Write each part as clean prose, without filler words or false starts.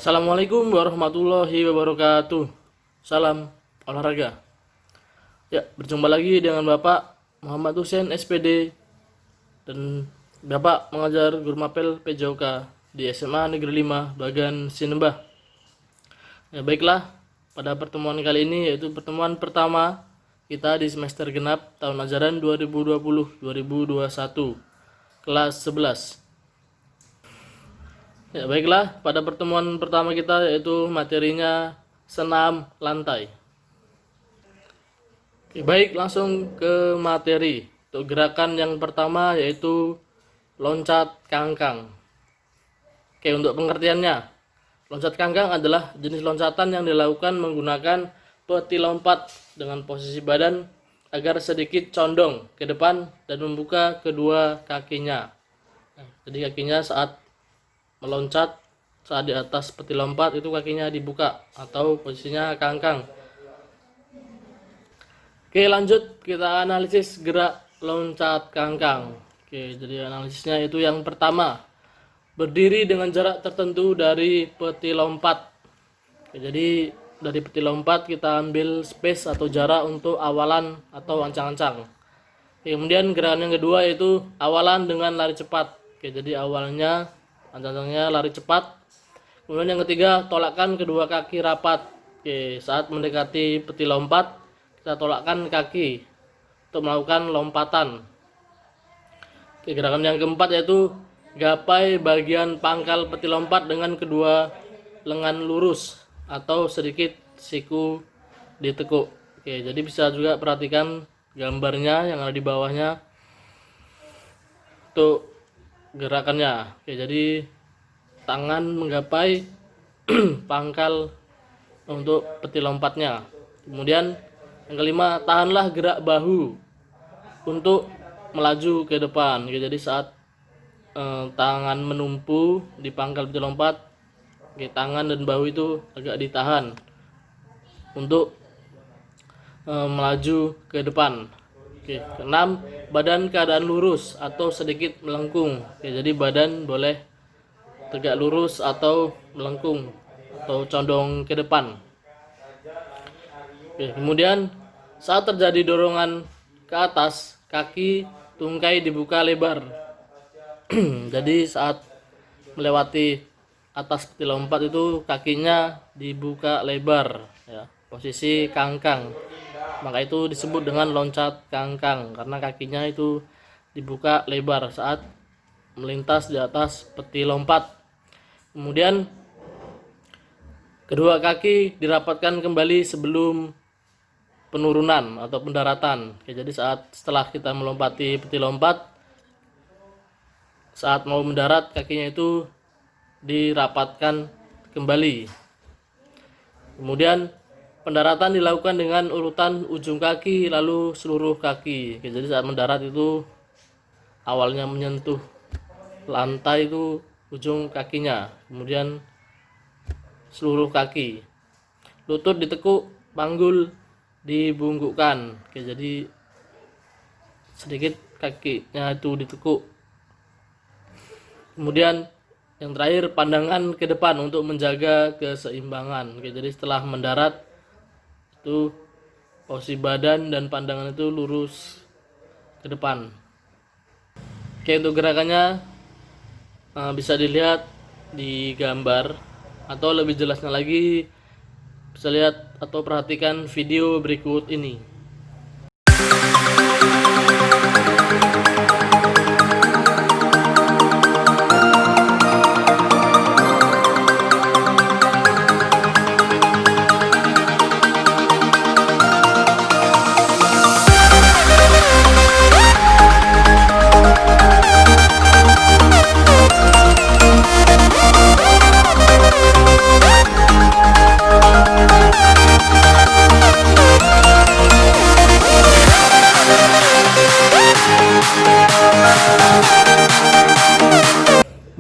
Assalamualaikum warahmatullahi wabarakatuh. Salam olahraga. Ya, berjumpa lagi dengan Bapak Muhammad Hussein SPD dan Bapak mengajar guru mapel PJOK di SMA Negeri 5 Bagan Sinembah. Ya, baiklah, pada pertemuan kali ini yaitu pertemuan pertama kita di semester genap tahun ajaran 2020-2021 kelas 11. Ya, baiklah, pada pertemuan pertama kita yaitu materinya senam lantai. Oke, baik, langsung ke materi. Untuk gerakan yang pertama yaitu loncat kangkang. Oke, untuk pengertiannya, loncat kangkang adalah jenis loncatan yang dilakukan menggunakan peti lompat dengan posisi badan agar sedikit condong ke depan dan membuka kedua kakinya. Jadi kakinya saat meloncat, saat di atas peti lompat itu kakinya dibuka atau posisinya kangkang. Oke, lanjut kita analisis gerak loncat kangkang. Oke, jadi analisisnya itu yang pertama, berdiri dengan jarak tertentu dari peti lompat. Oke, jadi dari peti lompat kita ambil space atau jarak untuk awalan atau ancang-ancang. Oke, kemudian gerakan yang kedua yaitu awalan dengan lari cepat. Oke, jadi awalnya ancang-ancangnya lari cepat. Kemudian yang ketiga, tolakkan kedua kaki rapat. Oke, saat mendekati peti lompat kita tolakkan kaki untuk melakukan lompatan. Oke, gerakan yang keempat yaitu gapai bagian pangkal peti lompat dengan kedua lengan lurus atau sedikit siku ditekuk. Oke, jadi bisa juga perhatikan gambarnya yang ada di bawahnya untuk gerakannya. Oke, jadi tangan menggapai pangkal untuk peti lompatnya. Kemudian yang kelima, tahanlah gerak bahu untuk melaju ke depan. Oke, jadi saat tangan menumpu di pangkal peti lompat, oke, tangan dan bahu itu agak ditahan untuk melaju ke depan. Oke, keenam, badan keadaan lurus atau sedikit melengkung. Oke, jadi badan boleh tegak lurus atau melengkung atau condong ke depan. Oke, kemudian saat terjadi dorongan ke atas, kaki tungkai dibuka lebar. Jadi saat melewati atas peti lompat itu kakinya dibuka lebar, ya, posisi kangkang. Maka itu disebut dengan loncat kangkang karena kakinya itu dibuka lebar saat melintas di atas peti lompat. Kemudian kedua kaki dirapatkan kembali sebelum penurunan atau pendaratan. Oke, jadi setelah kita melompati peti lompat, saat mau mendarat kakinya itu dirapatkan kembali. Kemudian pendaratan dilakukan dengan urutan ujung kaki lalu seluruh kaki. Oke, jadi saat mendarat itu awalnya menyentuh lantai itu ujung kakinya, kemudian seluruh kaki. Lutut ditekuk, panggul dibungkukkan. Oke, jadi sedikit kakinya itu ditekuk. Kemudian yang terakhir, pandangan ke depan untuk menjaga keseimbangan. Oke, jadi setelah mendarat itu posisi badan dan pandangan itu lurus ke depan. Oke, untuk gerakannya bisa dilihat di gambar atau lebih jelasnya lagi bisa lihat atau perhatikan video berikut ini.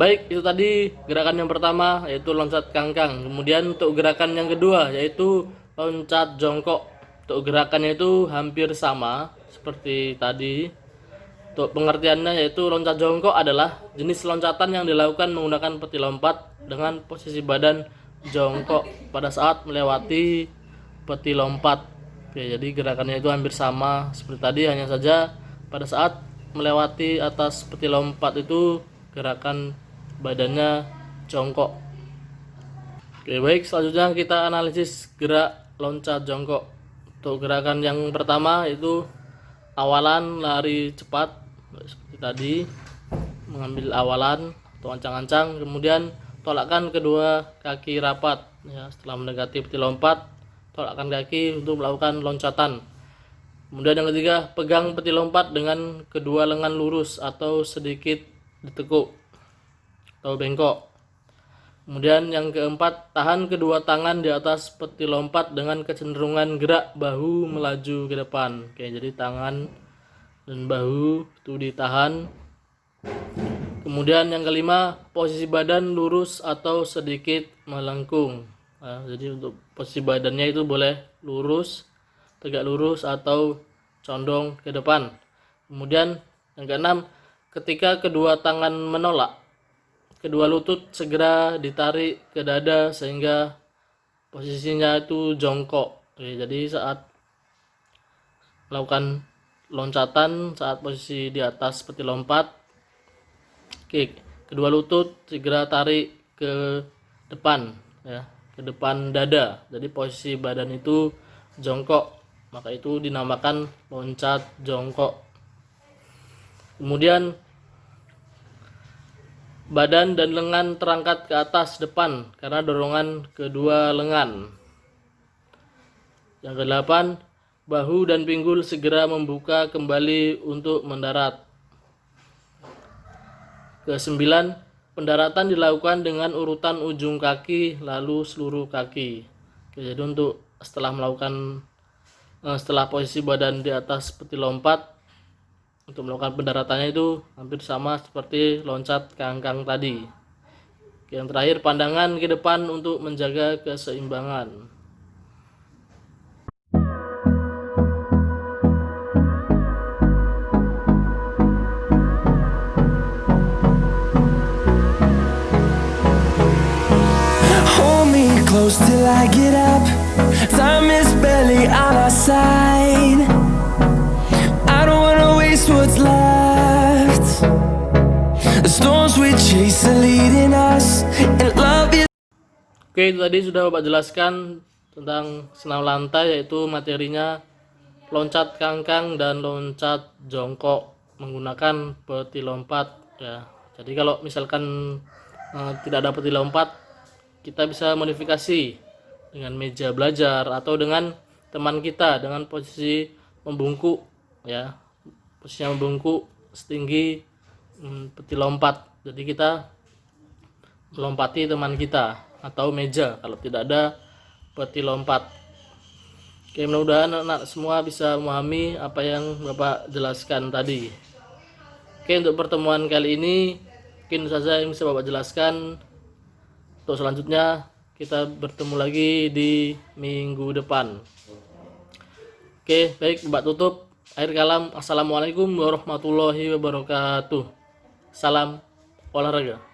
Baik, itu tadi gerakan yang pertama yaitu loncat kangkang. Kemudian untuk gerakan yang kedua yaitu loncat jongkok. Untuk gerakannya itu hampir sama seperti tadi. Untuk pengertiannya yaitu loncat jongkok adalah jenis loncatan yang dilakukan menggunakan peti lompat dengan posisi badan jongkok pada saat melewati peti lompat. Oke, jadi gerakannya itu hampir sama seperti tadi, hanya saja pada saat melewati atas peti lompat itu gerakan badannya jongkok. Oke, baik, selanjutnya kita analisis gerak loncat jongkok. Untuk gerakan yang pertama itu awalan lari cepat seperti tadi, mengambil awalan atau ancang-ancang, kemudian tolakkan kedua kaki rapat ya. Setelah mendekati peti lompat, tolakkan kaki untuk melakukan loncatan. Kemudian yang ketiga, pegang peti lompat dengan kedua lengan lurus atau sedikit ditekuk atau bengkok. Kemudian yang keempat, tahan kedua tangan di atas peti lompat dengan kecenderungan gerak bahu melaju ke depan. Oke, jadi tangan dan bahu itu ditahan. Kemudian yang kelima, posisi badan lurus atau sedikit melengkung. Nah, jadi untuk posisi badannya itu boleh lurus, tegak lurus atau condong ke depan. Kemudian yang keenam, ketika kedua tangan menolak, kedua lutut segera ditarik ke dada sehingga posisinya itu jongkok. Oke, jadi saat melakukan loncatan, saat posisi di atas peti lompat, oke, kedua lutut segera tarik ke depan ya, ke depan dada. Jadi posisi badan itu jongkok, maka itu dinamakan loncat jongkok. Kemudian badan dan lengan terangkat ke atas depan karena dorongan kedua lengan. Yang kedelapan, bahu dan pinggul segera membuka kembali untuk mendarat. Kesembilan, pendaratan dilakukan dengan urutan ujung kaki lalu seluruh kaki. Oke, jadi untuk setelah posisi badan di atas peti lompat, untuk melakukan pendaratannya itu hampir sama seperti loncat kangkang tadi. Yang terakhir, pandangan ke depan untuk menjaga keseimbangan. Hold me close till I get up. Time is barely on our side. I don't wanna waste what's left. The storms we chase are leading us, and love is. Oke, itu tadi sudah Bapak jelaskan tentang senam lantai, yaitu materinya loncat kangkang dan loncat jongkok menggunakan peti lompat ya. Jadi kalau misalkan tidak ada peti lompat, kita bisa modifikasi dengan meja belajar atau dengan teman kita dengan posisi membungkuk ya. Posisinya membungkuk setinggi peti lompat. Jadi kita melompati teman kita atau meja kalau tidak ada peti lompat. Oke, mudah-mudahan anak semua bisa memahami apa yang Bapak jelaskan tadi. Oke, untuk pertemuan kali ini mungkin saja yang bisa Bapak jelaskan. Untuk selanjutnya kita bertemu lagi di minggu depan. Oke, baik, Bapak tutup. Akhir kalam, assalamualaikum warahmatullahi wabarakatuh. Salam olahraga.